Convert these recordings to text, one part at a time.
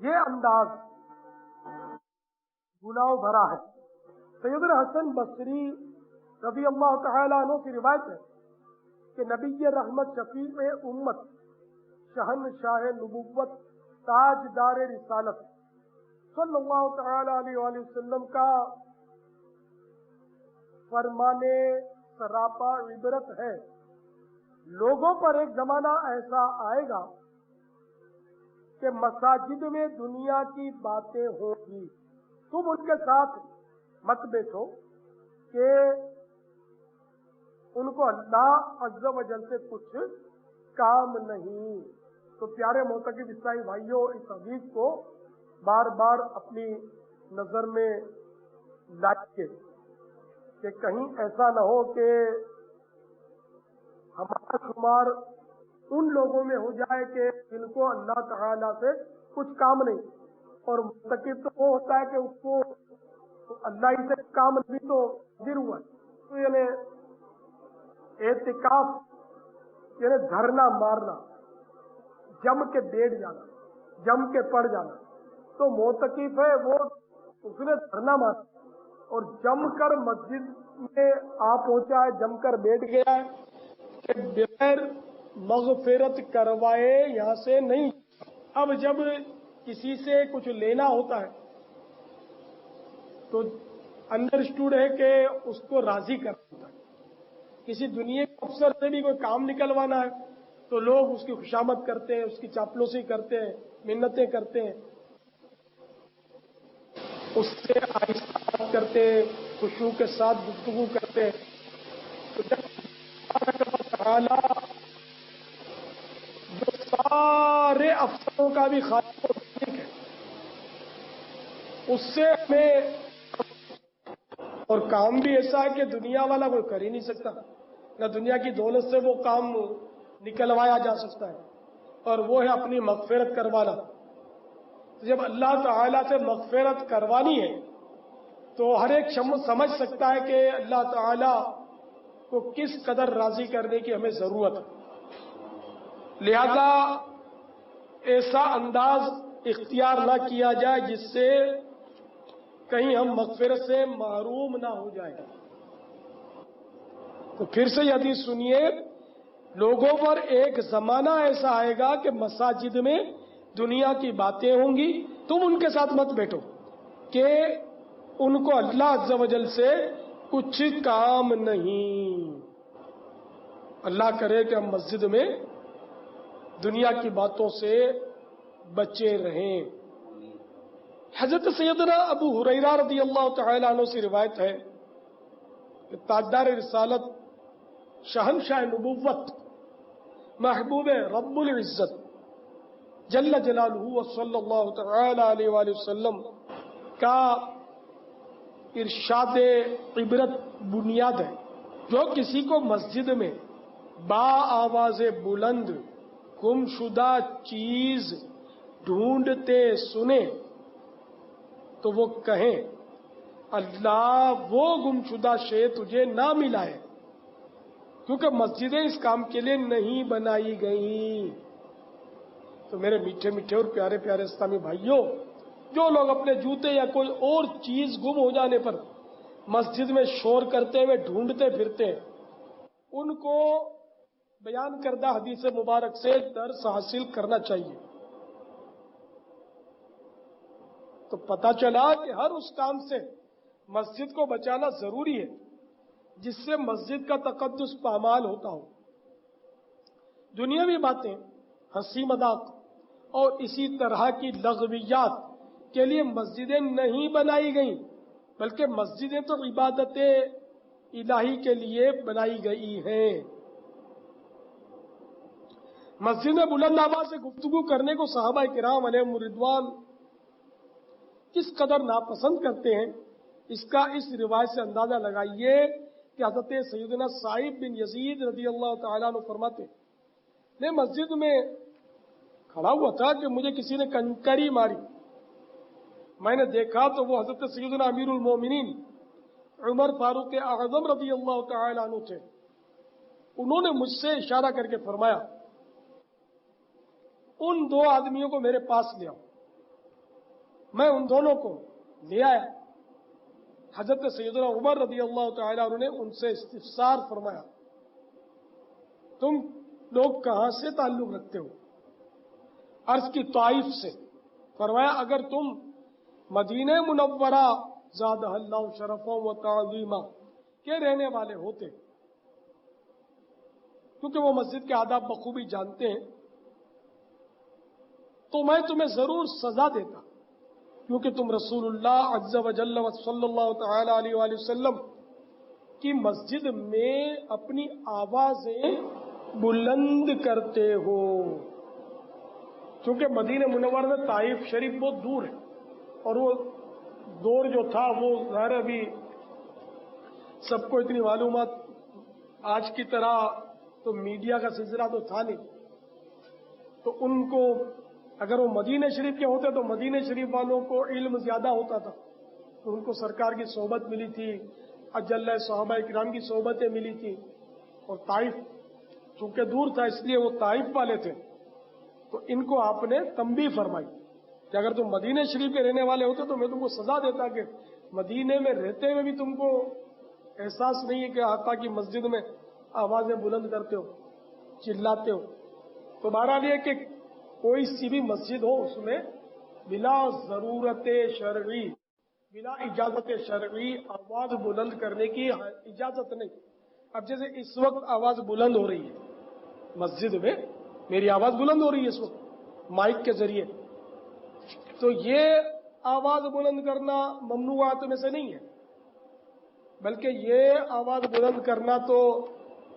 یہ انداز گناہ بھرا ہے. سیدنا حسن بصری رضی اللہ تعالی عنہ کی روایت ہے کہ نبی رحمت شفیع امت شہنشاہ نبوت تاجدار رسالت صلی اللہ تعالی علیہ وآلہ وسلم کا فرمانے سراپا عبرت ہے. لوگوں پر ایک زمانہ ایسا آئے گا کہ مساجد میں دنیا کی باتیں ہوں گی، تم ان کے ساتھ مت بیٹھو کہ ان کو اللہ عز و جل سے کچھ کام نہیں. تو پیارے معتقد عیسائی بھائیوں، اس حدیث کو بار بار اپنی نظر میں لائیے کہ کہیں ایسا نہ ہو کہ ہمارا شمار ان لوگوں میں ہو جائے کہ جن کو اللہ تعالی سے کچھ کام نہیں. اور معتقد تو وہ ہوتا ہے کہ اس کو اللہ ہی سے کام نہیں تو حاضر ہوا. تو یعنی اعتکاف یعنی دھرنا مارنا، جم کے بیٹھ جانا، جم کے پڑ جانا. تو معتکف ہے وہ اس نے دھرنا مارا اور جم کر مسجد میں آ پہنچا ہے، جم کر بیٹھ گیا ہے کہ بغیر مغفرت کروائے یہاں سے نہیں. اب جب کسی سے کچھ لینا ہوتا ہے تو انڈرسٹوڈ ہے کہ اس کو راضی کرنا ہوتا ہے. کسی دنیا کے افسر سے بھی کوئی کام نکلوانا ہے تو لوگ اس کی خوشامد کرتے ہیں، اس کی چاپلوسی کرتے ہیں، منتیں کرتے ہیں، اس سے آہستہ بات کرتے ہیں، خوشبو کے ساتھ گفتگو کرتے ہیں. تو جب تعالی جو سارے افسروں کا بھی خالق و مالک ہے، اس سے ہمیں، اور کام بھی ایسا ہے کہ دنیا والا کوئی کر ہی نہیں سکتا، نہ دنیا کی دولت سے وہ کام نکلوایا جا سکتا ہے، اور وہ ہے اپنی مغفرت کروانا. جب اللہ تعالی سے مغفرت کروانی ہے تو ہر ایک سمجھ سکتا ہے کہ اللہ تعالی کو کس قدر راضی کرنے کی ہمیں ضرورت ہے. لہذا ایسا انداز اختیار نہ کیا جائے جس سے کہیں ہم مغفرت سے محروم نہ ہو جائیں. تو پھر سے یہ حدیث سنیے، لوگوں پر ایک زمانہ ایسا آئے گا کہ مساجد میں دنیا کی باتیں ہوں گی، تم ان کے ساتھ مت بیٹھو کہ ان کو اللہ عز و جل سے کچھ کام نہیں. اللہ کرے کہ ہم مسجد میں دنیا کی باتوں سے بچے رہیں. حضرت سیدنا ابو ہریرہ رضی اللہ تعالی عنہ سے روایت ہے کہ تاجدار رسالت، شہنشاہ نبوت، محبوب رب العزت جل جلالہ صلی اللہ تعالی علیہ وآلہ وسلم کا ارشاد عبرت بنیاد ہے. جو کسی کو مسجد میں با آواز بلند گم شدہ چیز ڈھونڈتے سنے تو وہ کہیں اللہ وہ گم شدہ شے تجھے نہ ملا ہے، کیونکہ مسجدیں اس کام کے لیے نہیں بنائی گئیں. تو میرے میٹھے میٹھے اور پیارے پیارے اسلامی بھائیوں، جو لوگ اپنے جوتے یا کوئی اور چیز گم ہو جانے پر مسجد میں شور کرتے ہوئے ڈھونڈتے پھرتے ہیں، ان کو بیان کردہ حدیث مبارک سے درس حاصل کرنا چاہیے. تو پتہ چلا کہ ہر اس کام سے مسجد کو بچانا ضروری ہے جس سے مسجد کا تقدس پامال ہوتا ہو. دنیاوی باتیں، ہنسی مذاق اور اسی طرح کی لغویات کے لیے مسجدیں نہیں بنائی گئیں، بلکہ مسجدیں تو عبادت الہی کے لیے بنائی گئی ہیں. مسجد میں بلند آواز سے گفتگو کرنے کو صحابہ کرام علیہم رضوان کس قدر ناپسند کرتے ہیں، اس کا اس روایت سے اندازہ لگائیے کہ حضرت سیدنا سعید بن یزید رضی اللہ تعالیٰ عنہ فرماتے ہیں، میں مسجد میں کھڑا ہوا تھا کہ مجھے کسی نے کنکری ماری. میں نے دیکھا تو وہ حضرت سیدنا امیر المومنین عمر فاروق اعظم رضی اللہ تعالیٰ عنہ تھے. انہوں نے مجھ سے اشارہ کر کے فرمایا ان دو آدمیوں کو میرے پاس لے آؤ. میں ان دونوں کو لے آیا. حضرت سیدنا عمر رضی اللہ تعالیٰ عنہ نے ان سے استفسار فرمایا, تم لوگ کہاں سے تعلق رکھتے ہو؟ عرض کی طائف سے. فرمایا اگر تم مدینہ منورہ زادہ اللہ شرفا و تعظیما کے رہنے والے ہوتے, کیونکہ وہ مسجد کے آداب بخوبی جانتے ہیں, تو میں تمہیں ضرور سزا دیتا, کیونکہ تم رسول اللہ عز و جل و صلی اللہ تعالی علیہ وآلہ وسلم کی مسجد میں اپنی آوازیں بلند کرتے ہو. چونکہ مدینہ منورہ میں طائف شریف بہت دور ہے, اور وہ دور جو تھا وہ ظاہر ابھی سب کو اتنی معلومات آج کی طرح تو میڈیا کا سلسلہ تو تھا نہیں, تو ان کو اگر وہ مدینہ شریف کے ہوتے تو مدینہ شریف والوں کو علم زیادہ ہوتا تھا, تو ان کو سرکار کی صحبت ملی تھی, اجل صحابہ کرام کی صحبتیں ملی تھی. اور طائف چونکہ دور تھا اس لیے وہ طائف والے تھے, تو ان کو آپ نے تنبیہ فرمائی کہ اگر تم مدینہ شریف کے رہنے والے ہوتے تو میں تم کو سزا دیتا کہ مدینے میں رہتے ہوئے بھی تم کو احساس نہیں ہے کہ آقا کی مسجد میں آوازیں بلند کرتے ہو, چلاتے ہو. تو بہرحال یہ کہ کوئی سی بھی مسجد ہو اس میں بلا ضرورت شرعی, بلا اجازت شرعی آواز بلند کرنے کی اجازت نہیں. اب جیسے اس وقت آواز بلند ہو رہی ہے مسجد میں, میری آواز بلند ہو رہی ہے اس وقت مائک کے ذریعے, تو یہ آواز بلند کرنا ممنوعات میں سے نہیں ہے, بلکہ یہ آواز بلند کرنا تو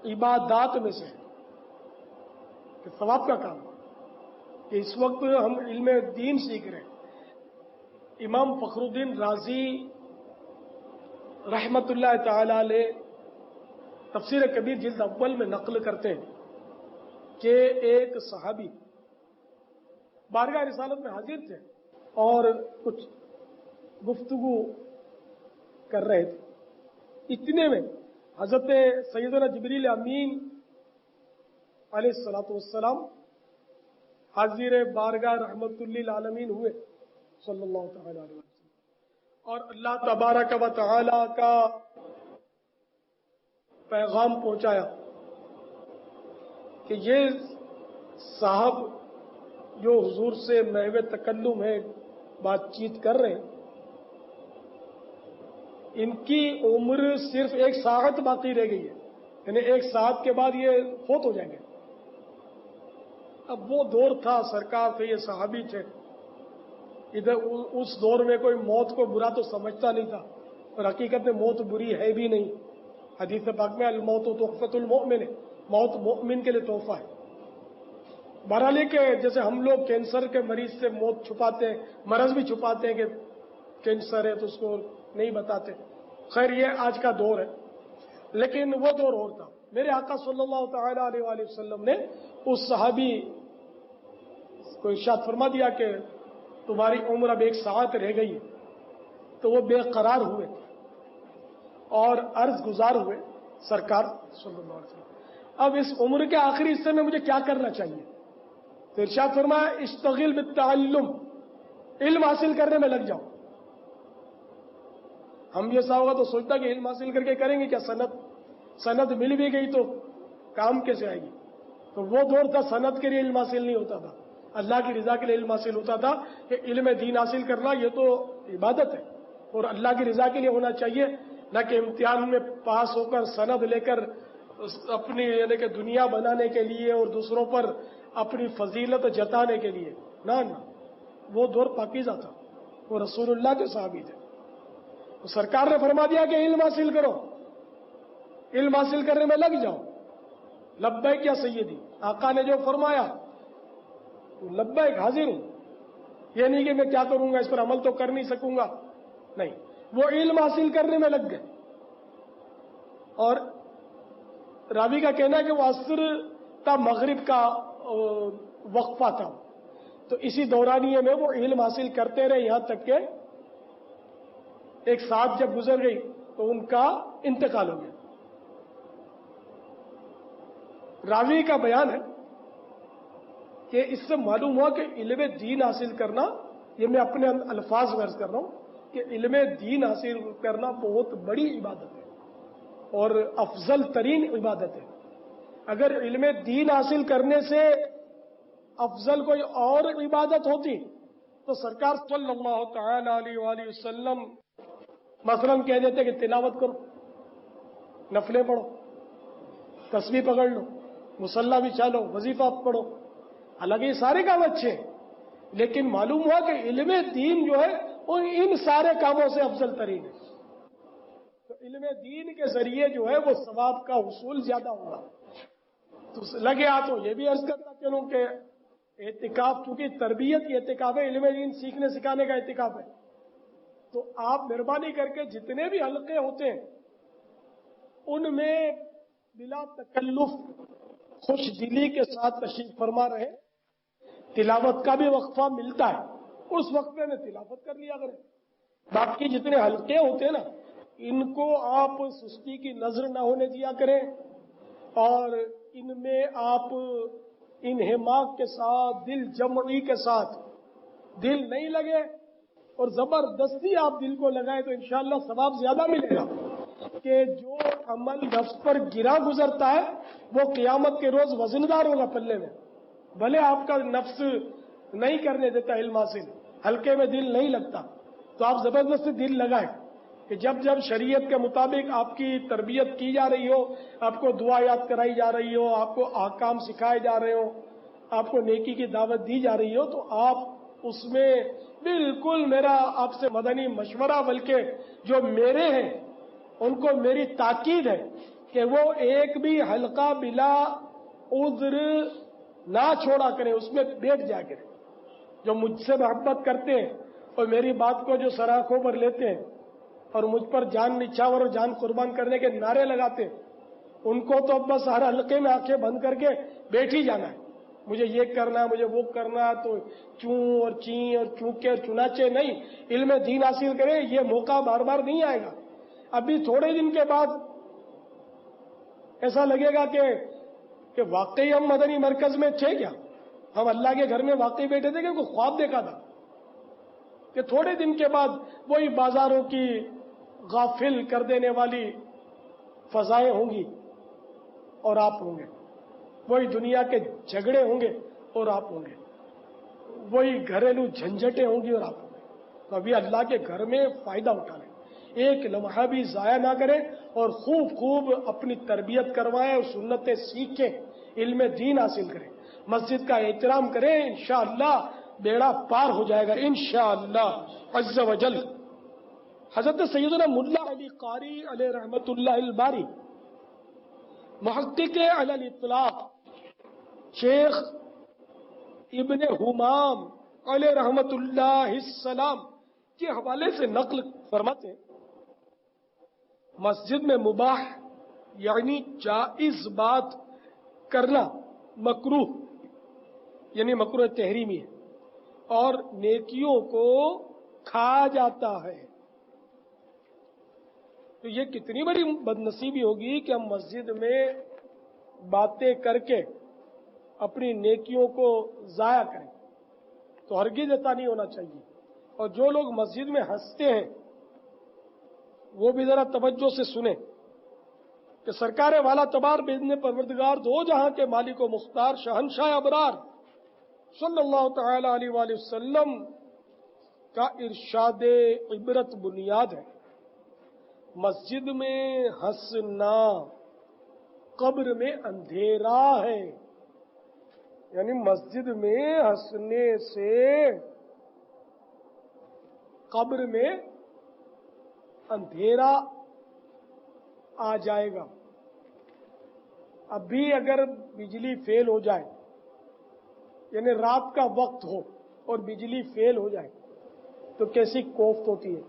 عبادات میں سے ہے, کہ ثواب کا کام ہے. کہ اس وقت ہم علم دین سیکھ رہے ہیں. امام فخر الدین رازی رحمت اللہ تعالی علیہ تفسیر کبیر جلد اول میں نقل کرتے ہیں کہ ایک صحابی بارگاہ رسالت میں حاضر تھے اور کچھ گفتگو کر رہے تھے. اتنے میں حضرت سیدنا جبریل امین علیہ الصلوۃ والسلام حاضر بارگاہ رحمت للعالمین ہوئے صلی اللہ تعالی علیہ وسلم, اور اللہ تبارک و تعالی کا پیغام پہنچایا کہ یہ صاحب جو حضور سے محو تکلم ہے بات چیت کر رہے ہیں, ان کی عمر صرف 1 ساعت باقی رہ گئی ہے, یعنی 1 ساعت کے بعد یہ فوت ہو جائیں گے. اب وہ دور تھا, سرکار تھے, یہ صحابی تھے, ادھر اس دور میں کوئی موت کو برا تو سمجھتا نہیں تھا, اور حقیقت میں موت بری ہے بھی نہیں. حدیث پاک میں الموت تحفۃ المؤمن, موت مؤمن کے لیے تحفہ ہے. بہرحال کہ جیسے ہم لوگ کینسر کے مریض سے موت چھپاتے ہیں, مرض بھی چھپاتے ہیں کہ کینسر ہے تو اس کو نہیں بتاتے. خیر یہ آج کا دور ہے, لیکن وہ دور اور تھا. میرے آقا صلی اللہ تعالی علیہ وآلہ وسلم نے اس صحابی کو ارشاد فرما دیا کہ تمہاری عمر اب 1 ساعت رہ گئی ہے. تو وہ بے قرار ہوئے اور عرض گزار ہوئے سرکار صلی اللہ علیہ وسلم, اب اس عمر کے آخری حصے میں مجھے کیا کرنا چاہیے؟ تو ارشاد فرمایا اشتغل بالتعلم, علم حاصل کرنے میں لگ جاؤ. ہم یہ سا ہوگا تو سوچتا کہ علم حاصل کر کے کریں گے کیا, سند مل بھی گئی تو کام کیسے آئے گی؟ تو وہ دور تھا سند کے لیے علم حاصل نہیں ہوتا تھا, اللہ کی رضا کے لیے علم حاصل ہوتا تھا. کہ علم دین حاصل کرنا یہ تو عبادت ہے, اور اللہ کی رضا کے لیے ہونا چاہیے, نہ کہ امتحان میں پاس ہو کر سند لے کر اپنی یعنی کہ دنیا بنانے کے لیے اور دوسروں پر اپنی فضیلت جتانے کے لیے. نہ وہ دور پاکیزہ تھا, وہ رسول اللہ کے صحابی تھے. تو سرکار نے فرما دیا کہ علم حاصل کرو, علم حاصل کرنے میں لگ جاؤ. لبیک یا سیدی, آقا نے جو فرمایا لبیک حاضر ہوں. یہ نہیں کہ میں کیا کروں گا, اس پر عمل تو کر نہیں سکوں گا, نہیں, وہ علم حاصل کرنے میں لگ گئے. اور راوی کا کہنا ہے کہ وہ عصر تا مغرب کا وقفہ تھا, تو اسی دورانیے میں وہ علم حاصل کرتے رہے, یہاں تک کہ 1 ساعت جب گزر گئی تو ان کا انتقال ہو گیا. راوی کا بیان ہے کہ اس سے معلوم ہوا کہ علم دین حاصل کرنا یہ میں اپنے الفاظ میں عرض کر رہا ہوں کہ علم دین حاصل کرنا بہت بڑی عبادت ہے اور افضل ترین عبادت ہے. اگر علم دین حاصل کرنے سے افضل کوئی اور عبادت ہوتی تو سرکار صلی اللہ تعالی علیہ وآلہ وسلم مثلاً کہہ دیتے کہ تلاوت کرو، نفلیں پڑھو، تسبیح پکڑ لو، مصلی بچھا لو، وظیفہ پڑھو. حالانکہ یہ سارے کام اچھے ہیں، لیکن معلوم ہوا کہ علم دین جو ہے وہ ان سارے کاموں سے افضل ترین ہے. تو علم دین کے ذریعے جو ہے وہ ثواب کا حصول زیادہ ہوگا. تو لگے ہاتھوں یہ بھی عرض کرتا چلوں کہ اعتکاف، چونکہ تربیت کی اعتکاف ہے، علم دین سیکھنے سکھانے کا اعتکاف ہے، تو آپ مہربانی کر کے جتنے بھی حلقے ہوتے ہیں ان میں بلا تکلف خوش دلی کے ساتھ تشریف فرما رہے. تلاوت کا بھی وقفہ ملتا ہے، اس وقفے میں تلاوت کر لیا کریں. باقی جتنے حلقے ہوتے ہیں نا ان کو آپ سستی کی نظر نہ ہونے دیا کریں اور ان میں آپ انہماک کے ساتھ، دل جمعی کے ساتھ، دل نہیں لگے اور زبردستی آپ دل کو لگائیں تو انشاءاللہ ثواب زیادہ ملے گا. کہ جو عمل نفس پر گرا گزرتا ہے وہ قیامت کے روز وزندار ہوگا پلے میں. بھلے آپ کا نفس نہیں کرنے دیتا علم حاصل، ہلکے میں دل نہیں لگتا، تو آپ زبردستی دل لگائیں کہ جب جب شریعت کے مطابق آپ کی تربیت کی جا رہی ہو، آپ کو دعا یاد کرائی جا رہی ہو، آپ کو احکام سکھائے جا رہے ہو، آپ کو نیکی کی دعوت دی جا رہی ہو، تو آپ اس میں بالکل میرا آپ سے مدنی مشورہ، بلکہ جو میرے ہیں ان کو میری تاکید ہے کہ وہ ایک بھی حلقہ بلا عذر نہ چھوڑا کریں، اس میں بیٹھ جا کریں. جو مجھ سے محبت کرتے ہیں اور میری بات کو جو سراخوں پر لیتے ہیں اور مجھ پر جان نچھاور اور جان قربان کرنے کے نعرے لگاتے ہیں، ان کو تو اب بس ہر حلقے میں آنکھیں بند کر کے بیٹھ ہی جانا ہے. مجھے یہ کرنا ہے، مجھے وہ کرنا ہے، تو چوں اور چیں اور چونکے اور چنانچے نہیں. علم دین حاصل کریں، یہ موقع بار بار نہیں آئے گا. ابھی تھوڑے دن کے بعد ایسا لگے گا کہ واقعی ہم مدنی مرکز میں تھے کیا، ہم اللہ کے گھر میں واقعی بیٹھے تھے کہ کوئی خواب دیکھا تھا. کہ تھوڑے دن کے بعد وہی بازاروں کی غافل کر دینے والی فضائیں ہوں گی اور آپ ہوں گے، وہی دنیا کے جھگڑے ہوں گے اور آپ ہوں گے، وہی گھریلو جھنجھٹیں ہوں گی اور آپ ہوں گے. تو ابھی اللہ کے گھر میں فائدہ اٹھا لیں، ایک لمحہ بھی ضائع نہ کریں اور خوب خوب اپنی تربیت کروائیں اور سنتیں سیکھیں، علم دین حاصل کریں، مسجد کا احترام کریں. انشاءاللہ بیڑا پار ہو جائے گا انشاءاللہ عز و جل. حضرت سیدنا ملا علی قاری علیہ رحمت اللہ الباری، محقق علی الاطلاق شیخ ابن حمام علیہ رحمت اللہ السلام کے حوالے سے نقل فرماتے ہیں، مسجد میں مباح یعنی جائز بات کرنا مکروہ یعنی مکروہ تحریمی ہے اور نیکیوں کو کھا جاتا ہے. تو یہ کتنی بڑی بدنصیبی ہوگی کہ ہم مسجد میں باتیں کر کے اپنی نیکیوں کو ضائع کریں. تو ہرگز ایسا نہیں ہونا چاہیے. اور جو لوگ مسجد میں ہنستے ہیں وہ بھی ذرا توجہ سے سنیں کہ سرکار والا تبار بإذن پروردگار دو جہاں کے مالک و مختار شہنشاہ ابرار صلی اللہ تعالی علیہ وآلہ وسلم کا ارشاد عبرت بنیاد ہے. مسجد میں ہنسنا قبر میں اندھیرا ہے. یعنی مسجد میں ہنسنے سے قبر میں اندھیرا آ جائے گا. ابھی اگر بجلی فیل ہو جائے یعنی رات کا وقت ہو اور بجلی فیل ہو جائے تو کیسی کوفت ہوتی ہے،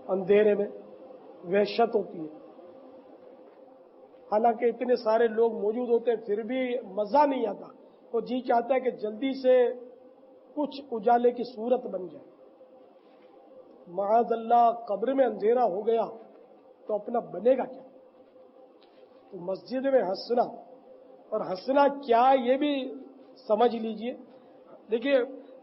اندھیرے میں وحشت ہوتی ہے. حالانکہ اتنے سارے لوگ موجود ہوتے ہیں پھر بھی مزہ نہیں آتا. وہ جی چاہتا ہے کہ جلدی سے کچھ اجالے کی صورت بن جائے. معاذ اللہ قبر میں اندھیرا ہو گیا تو اپنا بنے گا کیا. تو مسجد میں ہنسنا اور ہنسنا کیا یہ بھی سمجھ لیجئے. دیکھیے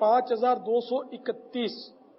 5231,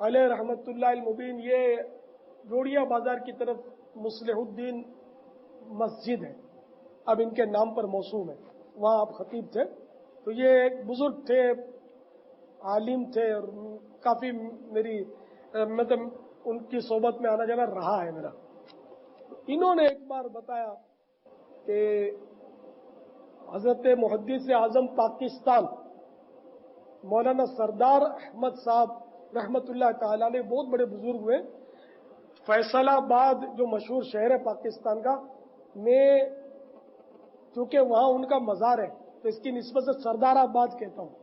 علیہ رحمت اللہ المبین، یہ جوڑیا بازار کی طرف مصلح الدین مسجد ہے، اب ان کے نام پر موسوم ہے، وہاں آپ خطیب تھے. تو یہ ایک بزرگ تھے، عالم تھے، اور کافی میری مطلب ان کی صحبت میں آنا جانا رہا ہے میرا. انہوں نے ایک بار بتایا کہ حضرت محدث اعظم پاکستان مولانا سردار احمد صاحب رحمت اللہ تعالی علیہ بہت بڑے بزرگ ہوئے. فیصل آباد جو مشہور شہر ہے پاکستان کا، میں چونکہ وہاں ان کا مزار ہے تو اس کی نسبت سے سردار آباد کہتا ہوں.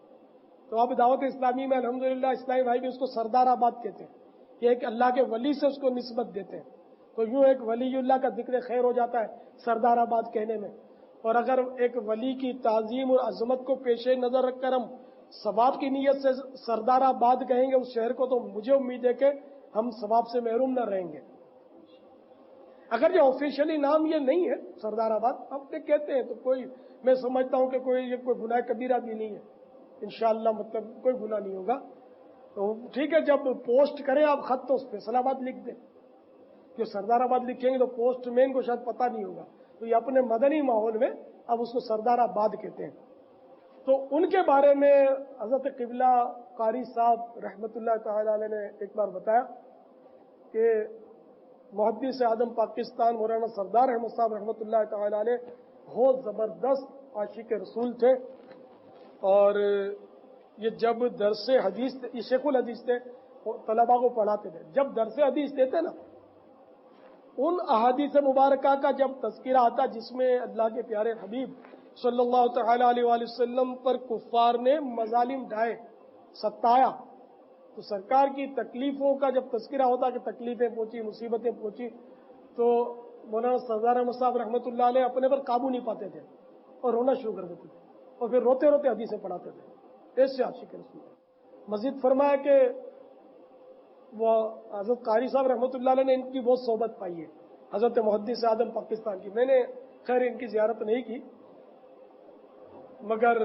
تو اب دعوت اسلامی میں الحمدللہ اسلامی بھائی بھی اس کو سردار آباد کہتے ہیں، یہ ایک اللہ کے ولی سے اس کو نسبت دیتے ہیں. تو یوں ایک ولی اللہ کا ذکر خیر ہو جاتا ہے سردار آباد کہنے میں. اور اگر ایک ولی کی تعظیم اور عظمت کو پیش نظر رکھ کر ہم ثواب کی نیت سے سردار آباد کہیں گے اس شہر کو، تو مجھے امید ہے کہ ہم ثواب سے محروم نہ رہیں گے. اگر جو آفیشلی نام یہ نہیں ہے سردار آباد، آپ کہتے ہیں تو کوئی، میں سمجھتا ہوں کہ یہ کوئی گناہ کبیرہ بھی نہیں ہے انشاءاللہ، مطلب کوئی گناہ نہیں ہوگا. تو ٹھیک ہے، جب پوسٹ کریں آپ خط تو اس فیصل آباد لکھ دیں. جو سردار آباد لکھیں گے تو پوسٹ مین کو شاید پتہ نہیں ہوگا، تو یہ اپنے مدنی ماحول میں اب اس کو سردار آباد کہتے ہیں. تو ان کے بارے میں حضرت قبلہ قاری صاحب رحمت اللہ تعالی علیہ نے ایک بار بتایا کہ محدث اعظم پاکستان مولانا سردار احمد صاحب رحمت اللہ تعالی علیہ بہت زبردست عاشق رسول تھے. اور یہ جب درس حدیث، یہ شیخ الحدیث تھے، طلباء کو پڑھاتے تھے. جب درس حدیث دیتے نا، ان احادیث مبارکہ کا جب تذکرہ آتا جس میں اللہ کے پیارے حبیب صلی اللہ تعالی علیہ وآلہ وسلم پر کفار نے مظالم ڈھائے، ستایا، تو سرکار کی تکلیفوں کا جب تذکرہ ہوتا کہ تکلیفیں پہنچی، مصیبتیں پہنچی، تو مولانا سردار احمد صاحب رحمۃ اللہ علیہ اپنے پر قابو نہیں پاتے تھے اور رونا شروع کر دیتے تھے، اور پھر روتے روتے حدیثیں پڑھاتے تھے. ایسے عاشق رسول. مزید فرمایا کہ وہ حضرت قاری صاحب رحمۃ اللہ علیہ نے ان کی بہت صحبت پائی ہے، حضرت محدث اعظم پاکستان کی. میں نے خیر ان کی زیارت نہیں کی، مگر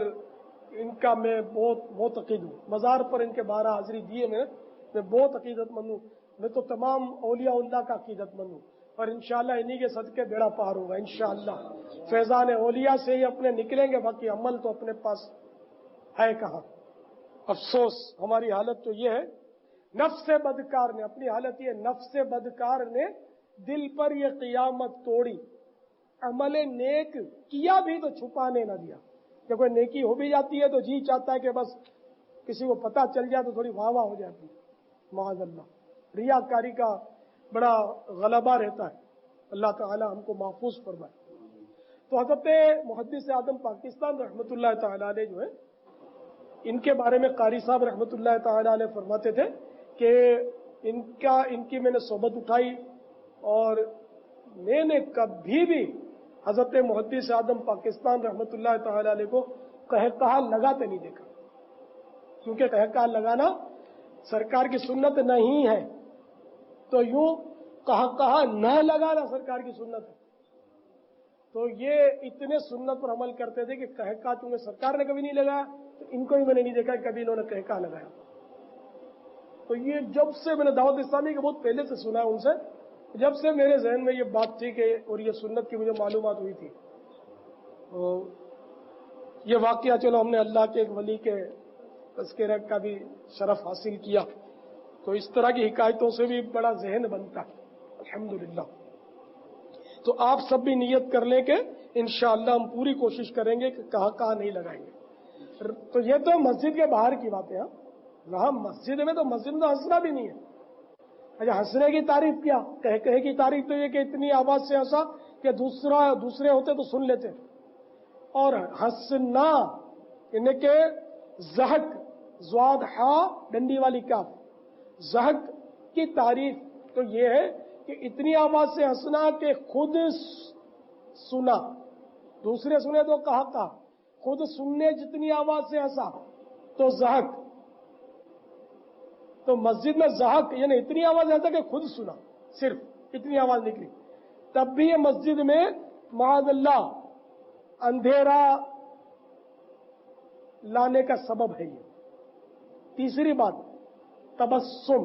ان کا میں بہت عقید ہوں. مزار پر ان کے 12 حاضری دیے میں بہت عقیدت مند ہوں. میں تو تمام اولیاء اللہ کا عقیدت مند ہوں، اور انشاءاللہ انہی کے صدقے بیڑا پار ہوگا انشاءاللہ. فیضان اولیاء سے ہی اپنے نکلیں گے، باقی عمل تو اپنے پاس ہے کہاں. افسوس ہماری حالت تو یہ ہے، نفس بدکار نے، اپنی حالت یہ، نفس بدکار نے دل پر یہ قیامت توڑی، عمل نیک کیا بھی تو چھپانے نہ دیا. جب کوئی نیکی ہو بھی جاتی ہے تو جی چاہتا ہے کہ بس کسی کو پتہ چل جائے تو تھوڑی واہ واہ ہو جاتی ہے. معاذ اللہ، ریاکاری کا بڑا غلبہ رہتا ہے. اللہ تعالی ہم کو محفوظ فرمائے. تو حضرت محدث اعظم پاکستان رحمت اللہ تعالی علیہ جو ہے، ان کے بارے میں قاری صاحب رحمت اللہ تعالی علیہ فرماتے تھے کہ ان کی میں نے صحبت اٹھائی، اور میں نے کبھی بھی حضرت محدث اعظم پاکستان رحمت اللہ تعالی علیہ کو قہقہا لگاتے نہیں دیکھا، کیونکہ قہقہا لگانا سرکار کی سنت نہیں ہے. تو یوں قہقہا نہ لگانا سرکار کی سنت ہے. تو یہ اتنے سنت پر عمل کرتے تھے کہ قہقہا چونکہ سرکار نے کبھی نہیں لگایا تو ان کو بھی میں نے نہیں دیکھا کبھی انہوں نے قہقہا لگایا. تو یہ جب سے میں نے دعوت اسلامی کے بہت پہلے سے سنا ان سے، جب سے میرے ذہن میں یہ بات تھی کہ اور یہ سنت کی مجھے معلومات ہوئی تھی. تو یہ واقعہ چلو ہم نے اللہ کے ایک ولی کے تذکرہ کا بھی شرف حاصل کیا، تو اس طرح کی حکایتوں سے بھی بڑا ذہن بنتا ہے الحمدللہ. تو آپ سب بھی نیت کر لیں کہ انشاءاللہ ہم پوری کوشش کریں گے کہ کہاں نہیں لگائیں گے. تو یہ تو مسجد کے باہر کی باتیں ہیں. رہا مسجد میں تو ہنسنا بھی نہیں ہے. اچھا، ہنسنے کی تعریف کیا، کہے کی تعریف تو یہ کہ اتنی آواز سے ہنسا کہ دوسرے ہوتے تو سن لیتے. اور ہنسنا یعنی کہ زہق، زواد ہا ڈنڈی والی کاف، زہق کی تعریف تو یہ ہے کہ اتنی آواز سے ہنسنا کہ خود سنا، دوسرے سنے تو کہا، خود سننے جتنی آواز سے ہنسا تو زہق. تو مسجد میں زہق یعنی اتنی آواز ہنسا کہ خود سنا، صرف اتنی آواز نکلی، تب بھی یہ مسجد میں معاذ اللہ اندھیرا لانے کا سبب ہے. یہ تیسری بات، تبسم.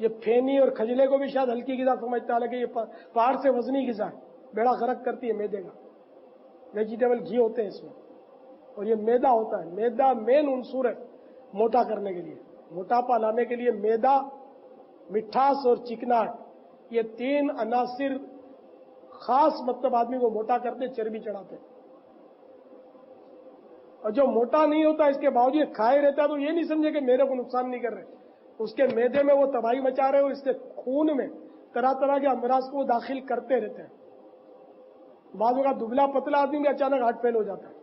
یہ پھینی اور کھجلے کو بھی شاید ہلکی غذا سمجھتا ہے، حالانکہ یہ پہاڑ سے وزنی غذا ہے، بیڑا غرق کرتی ہے میدے کا. ویجیٹیبل گھی ہوتے ہیں اس میں، اور یہ میدا ہوتا ہے. میدا مین عنصر ہے موٹا کرنے کے لیے، موٹاپا لانے کے لیے. میدا، مٹھاس اور چکناٹ، یہ تین عناصر خاص مطلب آدمی کو موٹا کرتے، چربی چڑھاتے. اور جو موٹا نہیں ہوتا اس کے باوجود کھائے رہتا تو یہ نہیں سمجھے کہ میرے کو نقصان نہیں کر رہے. اس کے میدے میں وہ تباہی مچا رہے ہو، اس کے خون میں طرح طرح کے امراض کو داخل کرتے رہتے ہیں. بعض اوقات دبلا پتلا آدمی بھی اچانک ہارٹ فیل ہو جاتا ہے،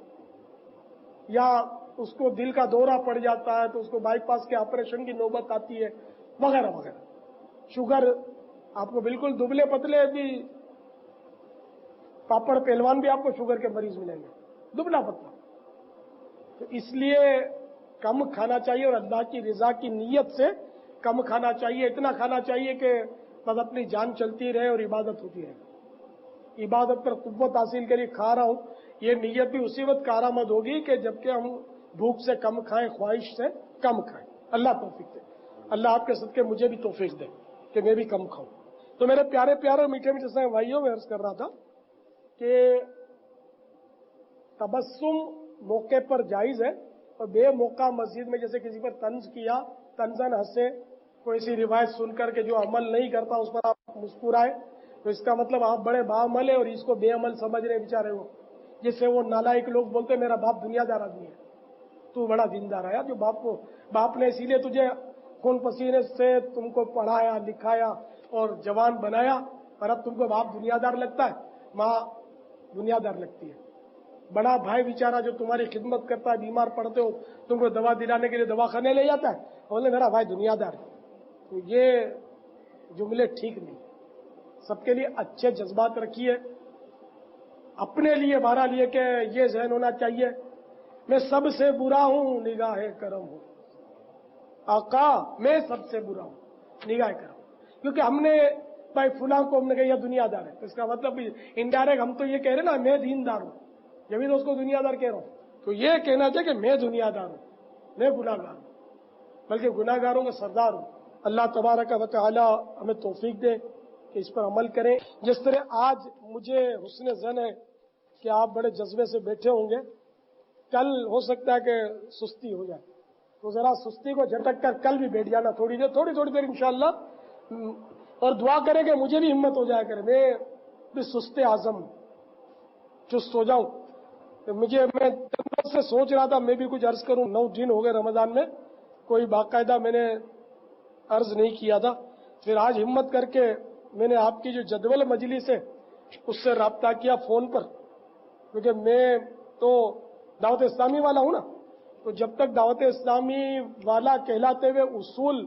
یا اس کو دل کا دورہ پڑ جاتا ہے تو اس کو بائی پاس کے آپریشن کی نوبت آتی ہے، وغیرہ وغیرہ. شوگر، آپ کو بالکل دبلے پتلے بھی پاپڑ پہلوان بھی آپ کو شوگر کے مریض ملیں گے، دبلا پتلا. تو اس لیے کم کھانا چاہیے، اور اللہ کی رضا کی نیت سے کم کھانا چاہیے. اتنا کھانا چاہیے کہ بس اپنی جان چلتی رہے اور عبادت ہوتی رہے. عبادت پر قوت حاصل کے لیے کھا رہا ہوں، یہ نیت بھی اسی وقت کارآمد ہوگی کہ جبکہ ہم بھوک سے کم کھائیں، خواہش سے کم کھائیں. اللہ توفیق دے. اللہ آپ کے صدقے مجھے بھی توفیق دے کہ میں بھی کم کھاؤں. تو میرے پیارے پیارے اور میٹھے میٹھے سے بھائیوں، میں عرض کر رہا تھا کہ تبسم موقع پر جائز ہے، اور بے موقع مسجد میں جیسے کسی پر طنز کیا، طنزاً ہنسے، کوئی ایسی روایت سن کر کے جو عمل نہیں کرتا اس پر آپ مسکرائے، تو اس کا مطلب آپ بڑے باعمل ہیں اور اس کو بے عمل سمجھ رہے بیچارے وہ. جس سے وہ نالائق لوگ بولتے میرا باپ دنیا دار آدمی ہے، تو بڑا دیندار ہے. جو باپ نے اسی لیے تجھے خون پسینے سے تم کو پڑھایا لکھایا اور جوان بنایا، اور اب تم کو باپ دنیا دار لگتا ہے، ماں دنیا دار لگتی ہے. بڑا بھائی بیچارہ جو تمہاری خدمت کرتا ہے، بیمار پڑتے ہو تم کو دوا دلانے کے لیے دواخانے لے جاتا ہے، بولے میرا بھائی دنیا دار ہے. تو یہ جملے ٹھیک نہیں. سب کے لیے اچھے جذبات رکھیے. اپنے لیے بارہ لیے کہ یہ ذہن ہونا چاہیے میں سب سے برا ہوں نگاہ کرم ہوں. آقا میں سب سے برا ہوں نگاہ کرم. کیونکہ ہم نے بھائی فلاں کو ہم نے کہا یہ دنیا دار ہے، تو اس کا مطلب انڈائریکٹ ہم تو یہ کہہ رہے نا میں دیندار ہوں، جبھی تو اس کو دنیا دار کہہ رہا ہوں. تو یہ کہنا چاہیے کہ میں دنیا دار ہوں، میں گناہ گار ہوں، بلکہ گناہ گاروں کا سردار ہوں. اللہ تبارک و تعالی ہمیں توفیق دے کہ اس پر عمل کریں. جس طرح آج مجھے حسن ظن ہے کہ آپ بڑے جذبے سے بیٹھے ہوں گے، کل ہو سکتا ہے کہ سستی ہو جائے، تو ذرا سستی کو جھٹک کر کل بھی بیٹھ جانا تھوڑی دیر انشاءاللہ، اور دعا کریں کہ مجھے بھی ہمت ہو جائے کرے، میں بھی سست عزم چست ہو جاؤں. میں سے سوچ رہا تھا میں بھی کچھ عرض کروں. 9 دن ہو گئے رمضان میں، کوئی باقاعدہ میں نے عرض نہیں کیا تھا. پھر آج ہمت کر کے میں نے آپ کی جو جدول مجلس ہے اس سے رابطہ کیا فون پر، کیونکہ میں تو دعوت اسلامی والا ہوں نا، تو جب تک دعوت اسلامی والا کہلاتے ہوئے اصول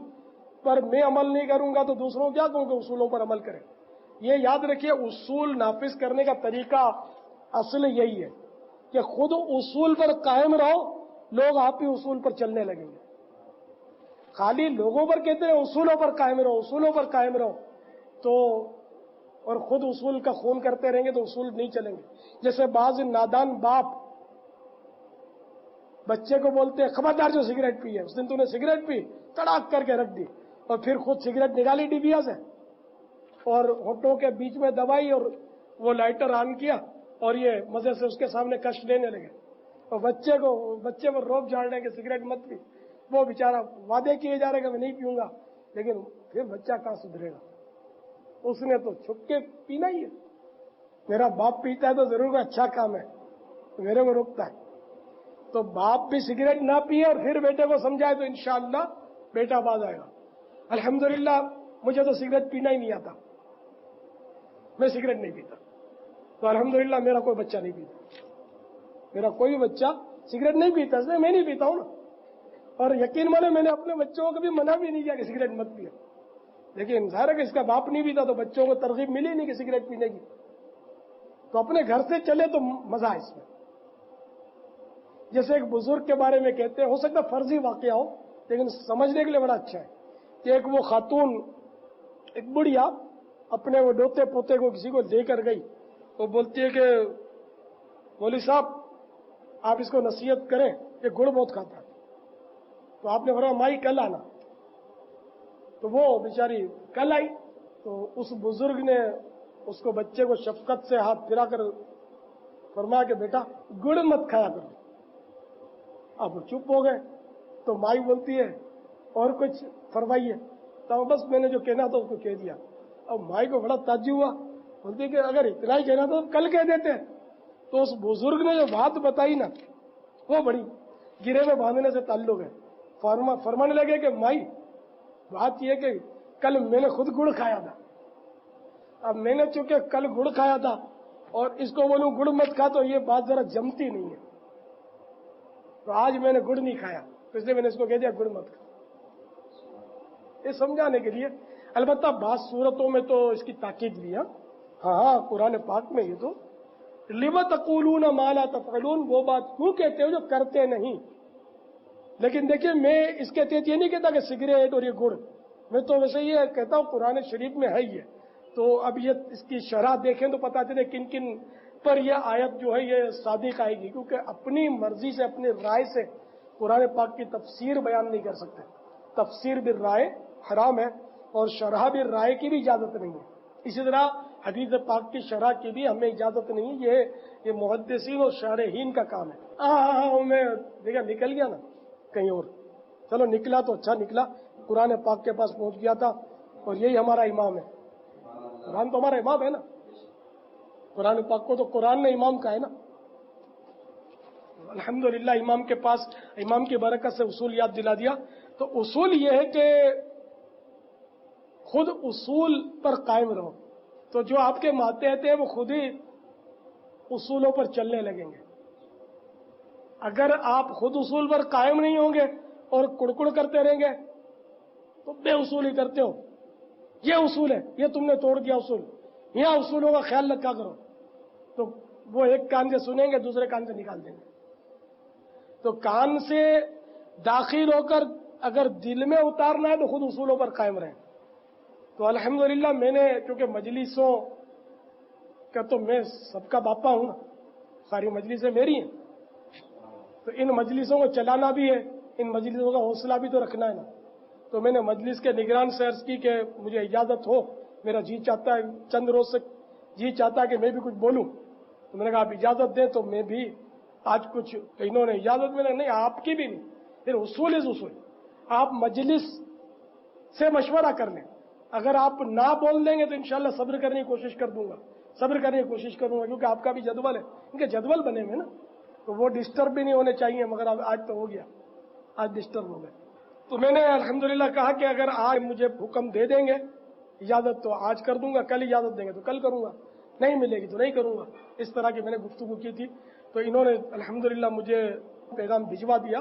پر میں عمل نہیں کروں گا تو دوسروں کیا کہوں کہ اصولوں پر عمل کریں. یہ یاد رکھیے اصول نافذ کرنے کا طریقہ اصل یہی ہے کہ خود اصول پر قائم رہو، لوگ آپ ہی اصول پر چلنے لگیں گے. خالی لوگوں پر کہتے ہیں اصولوں پر قائم رہو، اصولوں پر قائم رہو، تو اور خود اصول کا خون کرتے رہیں گے تو اصول نہیں چلیں گے. جیسے بعض نادان باپ بچے کو بولتے ہیں خبردار جو سگریٹ پی ہے، اس دن تو نے سگریٹ پی، تڑاک کر کے رکھ دی، اور پھر خود سگریٹ نکالی ڈبیا سے اور ہونٹوں کے بیچ میں دبائی اور وہ لائٹر آن کیا اور یہ مزے سے اس کے سامنے کش لینے لگے، اور بچے کو روب جھاڑنے کے سگریٹ مت پی. وہ بیچارہ وعدے کیے جا رہے کہ میں نہیں پیوں گا، لیکن پھر بچہ کہاں سدھرے گا؟ اس نے تو چھپ کے پینا ہی ہے. میرا باپ پیتا ہے تو ضرور کوئی اچھا کام ہے، میرے کو روکتا ہے. تو باپ بھی سگریٹ نہ پیے اور پھر بیٹے کو سمجھائے تو انشاءاللہ بیٹا باز آئے گا. الحمدللہ مجھے تو سگریٹ پینا ہی نہیں آتا، میں سگریٹ نہیں پیتا، تو الحمدللہ میرا کوئی بچہ نہیں پیتا، میرا کوئی بچہ سگریٹ نہیں پیتا، اس لیے میں نہیں پیتا ہوں نا. اور یقین مانو میں نے اپنے بچوں کو کبھی منع بھی نہیں کیا کہ سگریٹ مت پیو، لیکن ظاہر ہے کہ اس کا باپ نہیں پیتا تو بچوں کو ترغیب ملی نہیں کہ سگریٹ پینے کی. تو اپنے گھر سے چلے تو مزہ ہے اس میں. جیسے ایک بزرگ کے بارے میں کہتے ہیں، ہو سکتا فرضی واقعہ ہو لیکن سمجھنے کے لیے بڑا اچھا ہے، کہ ایک وہ خاتون، ایک بڑھیا اپنے وہ ڈوتے پوتے کو کسی کو دے کر گئی، وہ بولتی ہے کہ مولوی صاحب آپ اس کو نصیحت کریں، یہ گڑ بہت کھاتا ہے. تو آپ نے فرمایا مائی کل آنا. تو وہ بیچاری کل آئی تو اس بزرگ نے اس کو بچے کو شفقت سے ہاتھ پھرا کر فرمایا کہ بیٹا گڑ مت کھایا کرو. اب وہ چپ ہو گئے. تو مائی بولتی ہے اور کچھ فرمائیے. تو بس میں نے جو کہنا تھا اس کو کہہ دیا. اب مائی کو بڑا تعجب ہوا. بولتی کہ اگر اتنا ہی کہنا تھا تو کل کہہ دیتے. تو اس بزرگ نے جو بات بتائی نا وہ بڑی گرے میں باندھنے سے تعلق ہے. فرمانے لگے کہ مائی بات یہ کہ کل میں نے خود گڑ کھایا تھا. اب میں نے چونکہ کل گڑ کھایا تھا اور اس کو بولوں گڑ مت کھا تو یہ بات ذرا جمتی نہیں ہے. تو آج میں نے گڑ نہیں کھایا تو اس لیے میں نے اس کو کہہ دیا گڑ مت کھا. یہ سمجھانے کے لیے. البتہ بعض صورتوں میں تو اس کی تاکید بھی ہے. ہاں قرآن پاک میں یہ تو لِمَ تَقُولُونَ مَا لَا تَفْعَلُونَ وہ بات کیوں کہتے ہو جو کرتے نہیں. لیکن دیکھیے میں اس کے تحت یہ نہیں کہتا کہ سگریٹ اور یہ گڑ. میں تو ویسے یہ کہتا ہوں قرآن شریف میں ہے یہ. تو اب یہ اس کی شرح دیکھیں تو پتہ چلے کن کن پر یہ آیت جو ہے یہ صادق آئے گی. کیونکہ اپنی مرضی سے اپنی رائے سے قرآن پاک کی تفسیر بیان نہیں کر سکتے. تفسیر بالرائے حرام ہے اور شرح بالرائے کی بھی اجازت نہیں ہے. اسی طرح حدیث پاک کی شرح کی بھی ہمیں اجازت نہیں. یہ محدثین اور شارحین کا کام ہے. میں دیکھا نکل گیا نا کہیں اور. چلو نکلا تو اچھا نکلا. قرآن پاک کے پاس پہنچ گیا تھا اور یہی ہمارا امام ہے. قرآن تو ہمارا امام ہے نا. قرآن پاک کو تو قرآن نے امام کہا ہے نا. الحمدللہ امام کے پاس امام کی برکت سے اصول یاد دلا دیا. تو اصول یہ ہے کہ خود اصول پر قائم رہو. تو جو آپ کے ماتحت ہیں وہ خود ہی اصولوں پر چلنے لگیں گے. اگر آپ خود اصول پر قائم نہیں ہوں گے اور کڑکڑ کرتے رہیں گے تو بے اصول ہی کرتے ہو. یہ اصول ہے یہ تم نے توڑ دیا اصول. یہاں اصولوں کا خیال رکھا کرو. تو وہ ایک کان سے سنیں گے دوسرے کان سے نکال دیں گے. تو کان سے داخل ہو کر اگر دل میں اتارنا ہے تو خود اصولوں پر قائم رہیں. تو الحمدللہ میں نے کیونکہ مجلسوں کا تو میں سب کا باپا ہوں نا. ساری مجلسیں میری ہیں. تو ان مجلسوں کو چلانا بھی ہے. ان مجلسوں کا حوصلہ بھی تو رکھنا ہے نا. تو میں نے مجلس کے نگران سے عرض کی کہ مجھے اجازت ہو. میرا جی چاہتا ہے چند روز سے جی چاہتا ہے کہ میں بھی کچھ بولوں. تو میں نے کہا آپ اجازت دیں تو میں بھی آج کچھ. انہوں نے اجازت میں نے نہیں آپ کی بھی نہیں. پھر اصول اصول آپ مجلس سے مشورہ کر لیں. اگر آپ نہ بول دیں گے تو انشاءاللہ صبر کرنے کی کوشش کر دوں گا. صبر کرنے کی کوشش کروں گا کیونکہ آپ کا بھی جدول ہے. ان کے جدول بنے ہوئے نا تو وہ ڈسٹرب بھی نہیں ہونے چاہیے. مگر آج تو ہو گیا. آج ڈسٹرب ہو گئے. تو میں نے الحمدللہ کہا کہ اگر آج مجھے حکم دے دیں گے اجازت تو آج کر دوں گا. کل اجازت دیں گے تو کل کروں گا. نہیں ملے گی تو نہیں کروں گا. اس طرح کی میں نے گفتگو کی تھی. تو انہوں نے الحمدللہ مجھے پیغام بھجوا دیا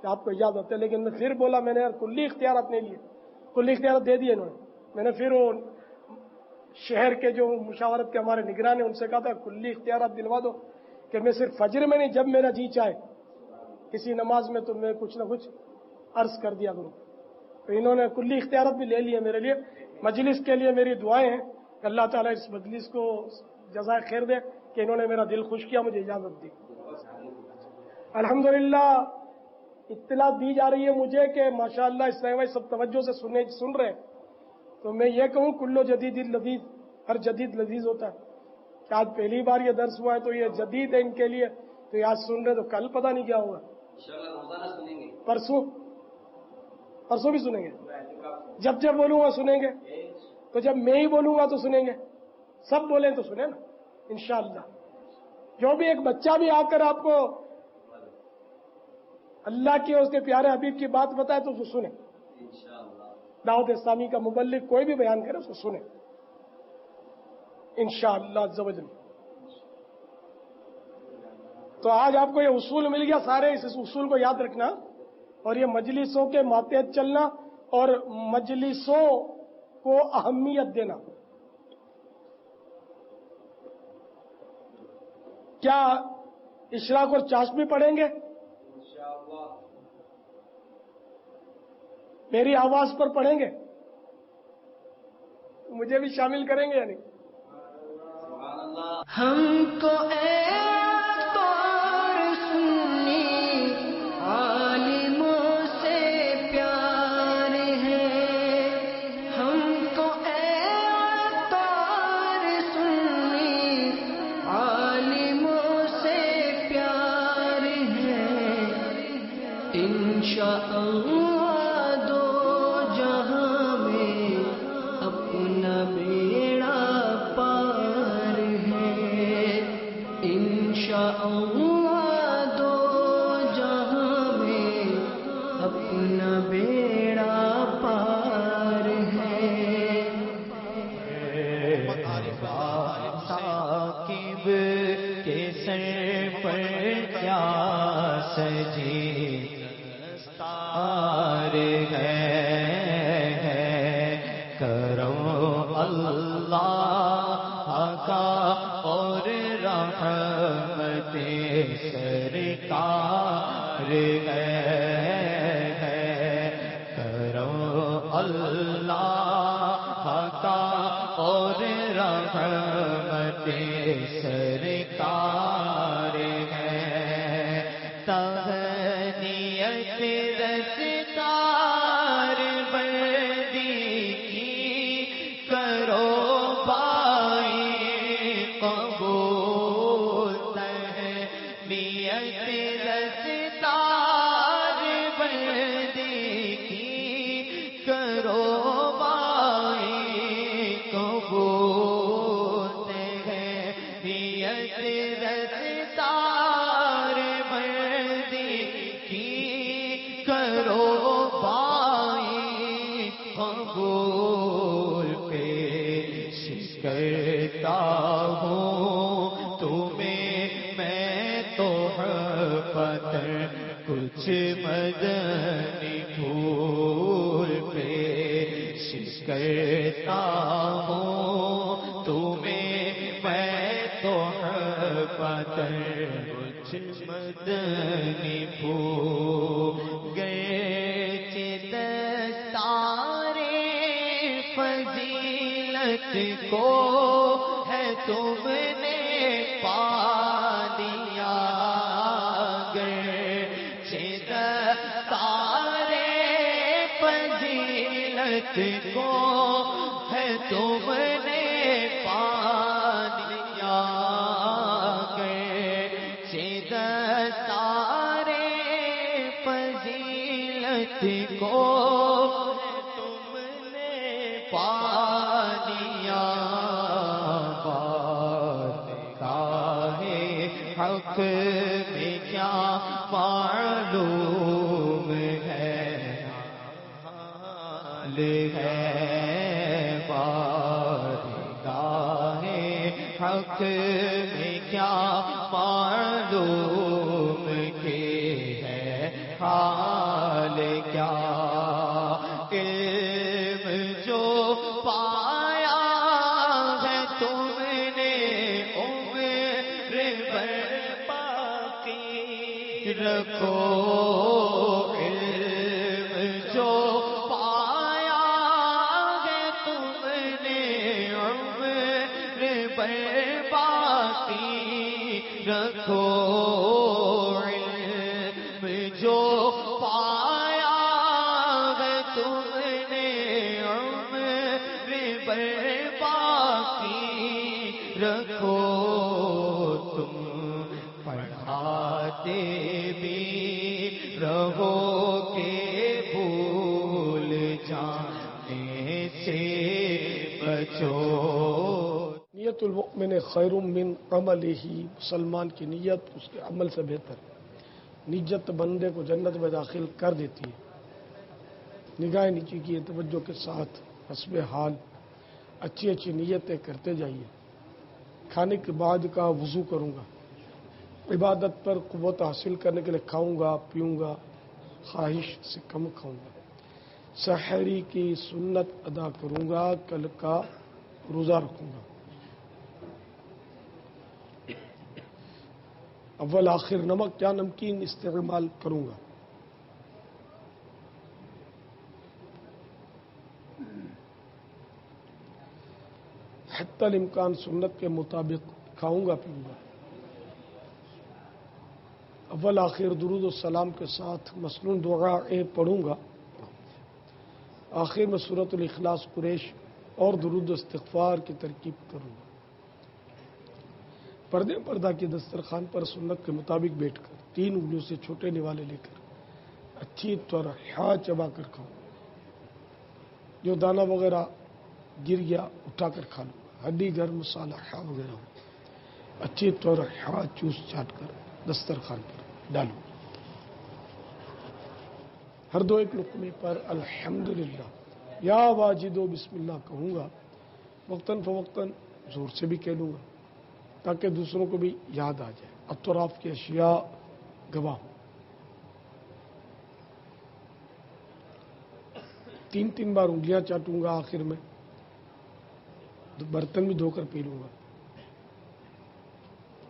کہ آپ کو اجازت ہے. لیکن میں پھر بولا میں نے یار کلی اختیارات نہیں لیے. کلی اختیارات دے دیے انہوں نے. میں نے پھر وہ شہر کے جو مشاورت کے ہمارے نگران ہیں ان سے کہا تھا کلی اختیارات دلوا دو کہ میں صرف فجر میں نہیں جب میرا جی چاہے کسی نماز میں تو میں کچھ نہ کچھ عرض کر دیا کروں. تو انہوں نے کلی اختیارات بھی لے لیے میرے لیے. مجلس کے لیے میری دعائیں ہیں کہ اللہ تعالیٰ اس مجلس کو جزائے خیر دے کہ انہوں نے میرا دل خوش کیا مجھے اجازت دی. الحمدللہ اطلاع دی جا رہی ہے مجھے کہ ماشاءاللہ اسلام بھائی سب توجہ سے سن رہے ہیں. تو میں یہ کہوں کلو جدید لذیذ ہر جدید لذیذ ہوتا ہے. کہ آج پہلی بار یہ درس ہوا ہے تو یہ جدید ہے ان کے لیے. تو یہ آج سن رہے تو کل پتہ نہیں کیا ہوگا. پرسوں بھی سنیں گے. جب بولوں گا سنیں گے. تو جب میں ہی بولوں گا تو سنیں گے. سب بولیں تو سنیں نا انشاءاللہ. جو بھی ایک بچہ بھی آ کر آپ کو اللہ کی اور اس کے پیارے حبیب کی بات بتائے تو سنیں. دعوت اسلامی کا مبلغ کوئی بھی بیان کرے اس کو سنیں انشاءاللہ عز و جل. تو آج آپ کو یہ اصول مل گیا. سارے اس اصول کو یاد رکھنا اور یہ مجلسوں کے ماتحت چلنا اور مجلسوں کو اہمیت دینا. کیا اشراق اور چاشت بھی پڑھیں گے؟ میری آواز پر پڑھیں گے؟ مجھے بھی شامل کریں گے یا نہیں؟ ہم کو اعتبار سنی عالموں سے پیار ہے. انشاءاللہ دو جہاں میں اپنا بیڑا پار ہے، انشاءاللہ دو جہاں میں اپنا بیڑا پار ہے۔ ثاقب کے سر پر کیا سجی دستار ہے، کرم اللہ کا اور رحمت سرکار ہے، کرم اللہ کا اور رحمت سرکار ہے، تہنیت دستار بندی کی کرو بھائی قبول، تہنیت دستار بندی کی کرو بھائی قبول، تہنیت دستار بندی کی کرو بھائی قبول، پیش کرتا ہوں تمہیں میں تحفۃ کچھ مدنی پھول، پیش کرتا ہوں تمہیں میں تحفۃ کچھ مدنی پھول، گرچہ دستار فضیلت کو ہے تم نے پا لیا، گرچہ دستار فضیلت کو ہے تم نے پا لیا، گرچہ دستار فضیلت کو تم نے پا لیا، بارگاہ حق میں کیا معلوم ہے حال ہے، بارگاہ حق میں کیا معلوم کہ ہے حال کیا، علم جو پایا ہے تم نے عمر بھر باقی رکھو، علم جو پایا ہے تم نے عمر بھر باقی رکھو، علم جو پایا ہے تم نے عمر بھر باقی رکھو، تم پڑھاتے بھی رہو کہ بھول جانے سے بچو۔ نیت المؤمن خیر من عملہ، مسلمان کی نیت اس کے عمل سے بہتر ہے، نیت بندے کو جنت میں داخل کر دیتی ہے۔ نگاہ نیچی کی توجہ کے ساتھ حسب حال اچھی اچھی نیتیں کرتے جائیے۔ کھانے کے بعد کا وضو کروں گا، عبادت پر قوت حاصل کرنے کے لیے کھاؤں گا پیوں گا، خواہش سے کم کھاؤں گا، سحری کی سنت ادا کروں گا، کل کا روزہ رکھوں گا، اول آخر نمک یا نمکین استعمال کروں گا، حتی الامکان سنت کے مطابق کھاؤں گا پیوں گا، اول آخر درود و سلام کے ساتھ مسنون دعائیں پڑھوں گا، آخر میں سورۃ الاخلاص قریش اور درود و استغفار کی ترکیب کروں گا، پردے پردہ کے دسترخوان پر سنت کے مطابق بیٹھ کر 3 انگلیوں سے چھوٹے نوالے لے کر اچھی طرح ہا چبا کر کھاؤں، جو دانہ وغیرہ گر گیا اٹھا کر کھا لوں، ہڈی گرم مسالہ ہا وغیرہ ہو اچھی طرح ہا چوس چاٹ کر دسترخوان پر ڈالوں، ہر دو ایک لقمے پر الحمدللہ یا واجد و بسم اللہ کہوں گا، وقتاً فوقتاً زور سے بھی کہہ لوں گا تاکہ دوسروں کو بھی یاد آ جائے، اطراف کی اشیاء گواہ ہوں۔ 3 بار انگلیاں چاٹوں گا، آخر میں برتن بھی دھو کر پی لوں گا،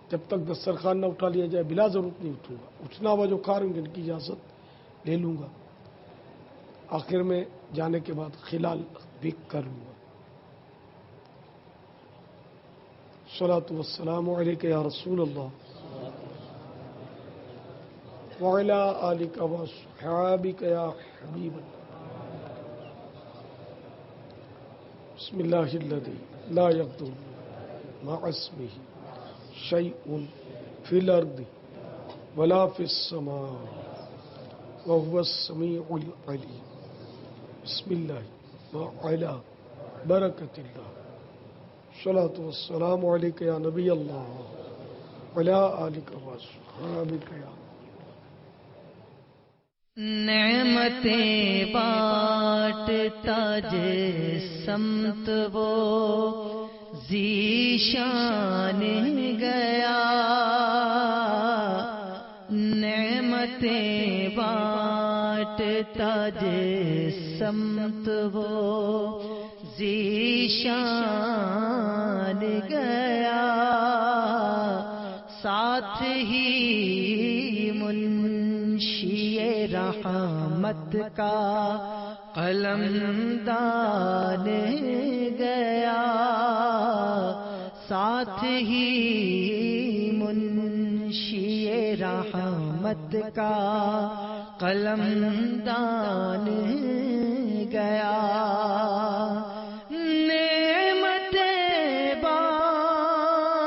جب تک دسترخوان نہ اٹھا لیا جائے بلا ضرورت نہیں اٹھوں گا، اٹھنا ہوا جو کھا رہے ہیں ان کی اجازت لے لوں گا، آخر میں جانے کے بعد خلال بھی کر لوں گا۔ الصلاۃ والسلام علیک یا رسول اللہ وعلی آلک واصحابک یا حبیب اللہ۔ بسم اللہ الذی لا یضر مع اسمہ شیء فی الارض ولا فی السماء وهو السمیع العلیم۔ بسم اللہ وعلی برکت اللہ۔ الصلاۃ والسلام علیک یا نبی اللہ وعلی آلک واصحابک یا نعمتیں بانٹتا جس سمت وہ ذیشان گیا، نعمتیں بانٹتا جس سمت وہ ذیشان گیا، ساتھ ہی منشی رحمت کا قلم دان گیا، ساتھ ہی منشی رحمت کا قلم دان گیا، نعمتیں بانٹتا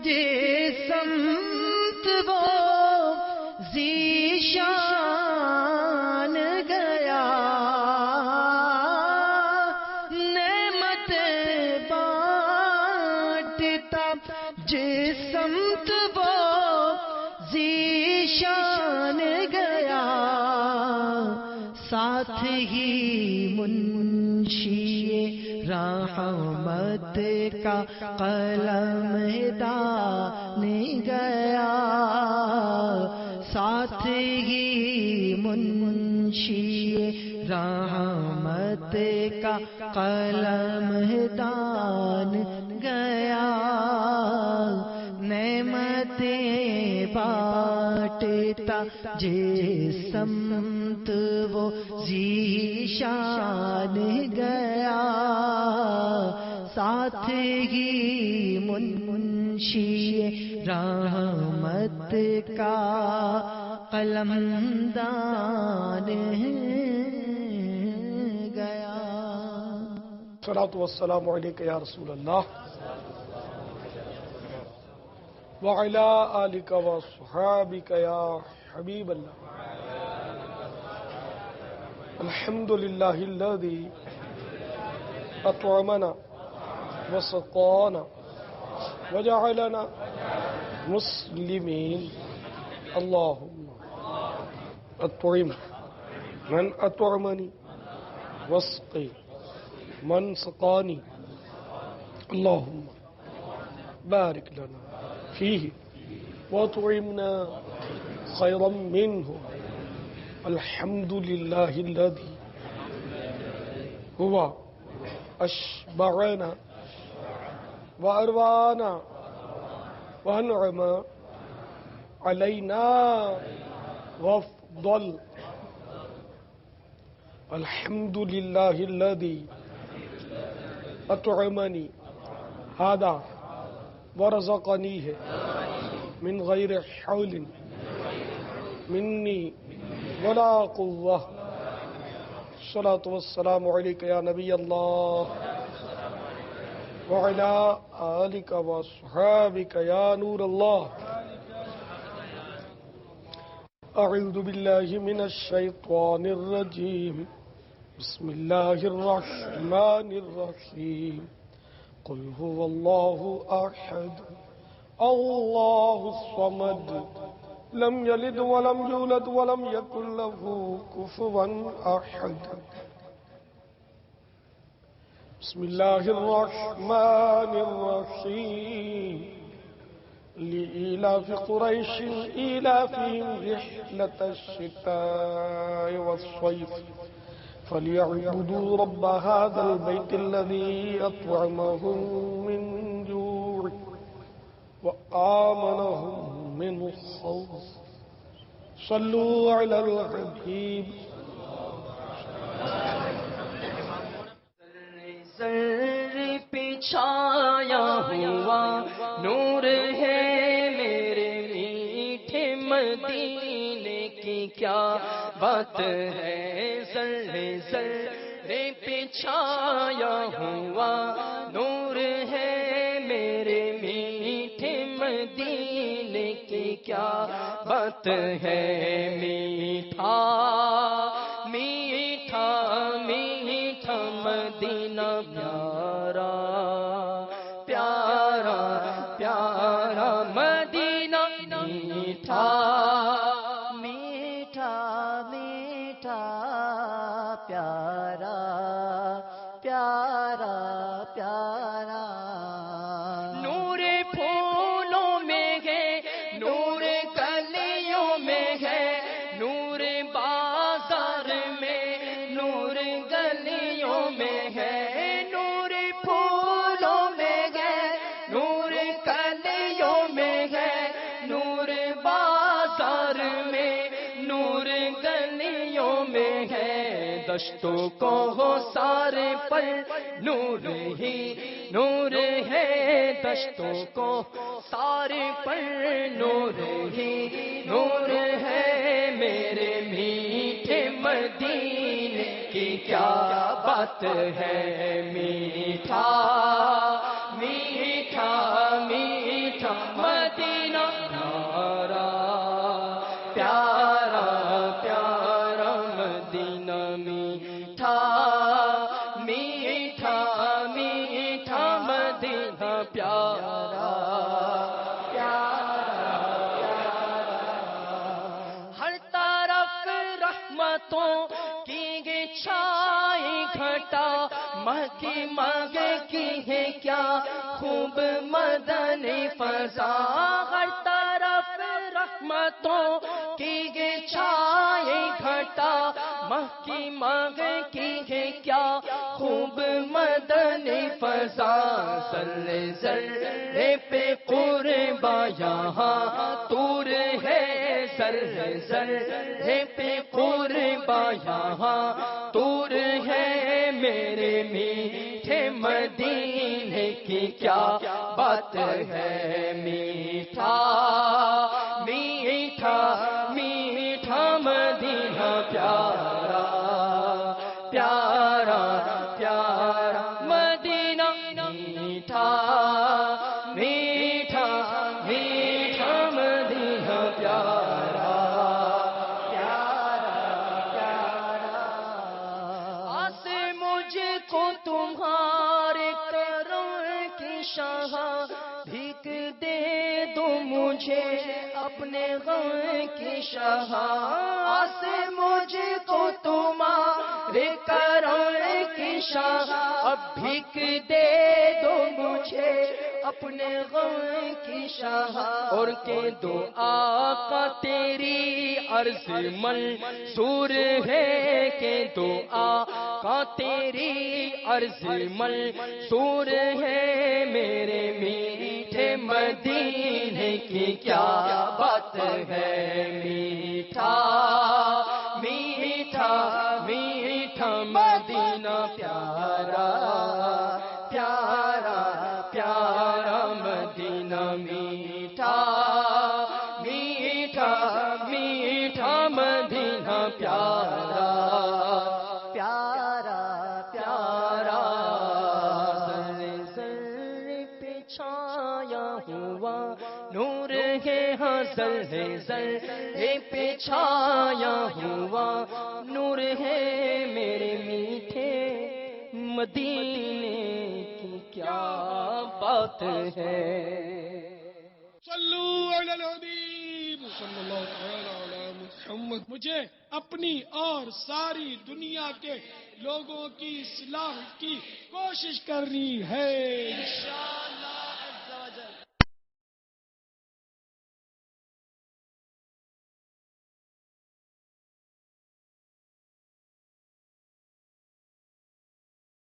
جس سمت وہ ذیشان گیا، نعمتیں بانٹتا جس سمت وہ ذیشان گیا، ساتھ ہی منشی رحمت کا قلم دان گیا، ساتھ ہی منشی رحمت کا قلم دان گیا، نعمتیں بانٹتا جس سمت وہ ذیشان گیا، ساتھ ہی منشی رحمت کا قلم دان گیا۔ الصلاۃ والسلام علیک یا رسول اللہ وعلی آلک واصحابک یا حبیب اللہ۔ الحمد للہ الذی اطعمنا وسقانا وجعلنا مسلمین، اللہم اطعم من اطعمنی واسقی من سقانی، اللہم بارک لنا فیہ واطعمنا خیرا منہ، الحمد للہ الذی ہوا اشبعنا واروانا وانعم علینا وافضل، الحمد للہ الذی اطعمنی هذا ورزقنیہ من غیر حول منی ولا قوة۔ الصلاة والسلام علیک یا نبی اللہ وعلی آلک واصحابک یا نور اللہ۔ أعوذ بالله من الشيطان الرجيم بسم الله الرحمن الرحيم قل هو الله أحد الله الصمد لم يلد ولم يولد ولم يكن له كفوا أحد بسم الله الرحمن الرحيم لإيلاف قريش إيلافهم رحلة الشتاء والصيف فليعبدوا رب هذا البيت الذي أطعمهم من جوع وآمنهم من خوف صلوا على الحبيب سر پہ چھایا ہوا نور ہے میرے میٹھے مدینے کی کیا بات ہے سر پہ چھایا ہوا نور ہے میرے میٹھے مدینے کی کیا بات ہے میٹھا میٹھا میٹھا مدینہ پیارا پیارا پیارا مدینہ میٹھا میٹھا میٹھا پیارا پیارا پیارا نور پھولوں میں ہے نور کلیوں میں ہے نور بازار میں نور گلیوں میں ہے نور پھولوں میں ہے نور کلیوں میں ہے نور بازار میں نور گلیوں میں ہے دشتوں کو ہو سارے پر نور ہی نور ہے دشتوں کو سارے پر نور ہی نور ہے میرے میٹھے مدینے کی کیا بات ہے میٹھا میٹھا میٹھا مدینہ پیارا پیارا پیارا مدینہ میٹھا میٹھا میٹھا مدینہ پیارا ہر طرف رحمتوں کی چھائی گھٹا مہکی مانگ کی ہے کیا خوب مدنی فضا ہر طرف رحمتوں کی چھائی گھٹا مہکی مانگ کی ہے کیا خوب مدنی فضا ذرے پہ قربا یہاں طور ہے ذرے پہ قربا یہاں طور ہے میرے میٹھے مدینے کی کیا بات ہے میٹھا میٹھا میٹھا مدینہ پیارا پیارا پیارا مدینہ میٹھا میٹھا میٹھا مدینہ پیارا پیارا پیارا آس مجھ کو تمہارے کرم کی شاہ بھیک دے دو مجھے اپنے غم کی شاہ آس مجھ کو تمہارے کرم کی شاہ اب بھیک دے دو مجھے اپنے غم کی شاہ اور کہ دو آقا تیری عرض منصور ہے کہ دو آقا تیری عرض منصور ہے میرے میٹھے مدینے کی کیا بات ہے میٹھا میٹھا میٹھا مدینہ پیارا پیارا پیارا مدینہ میٹھا میٹھا میٹھا مدینہ پیارا پیارا پیارا سر پہ چھایا ہوا نور ہاں زر پہ چھایا ہوا نور ہے میرے میٹھے مدینے کی کیا بات ہے. صلو علی الحبیب صلی اللہ تعالی علی محمد. مجھے اپنی اور ساری دنیا کے لوگوں کی اصلاح کی کوشش کرنی ہے.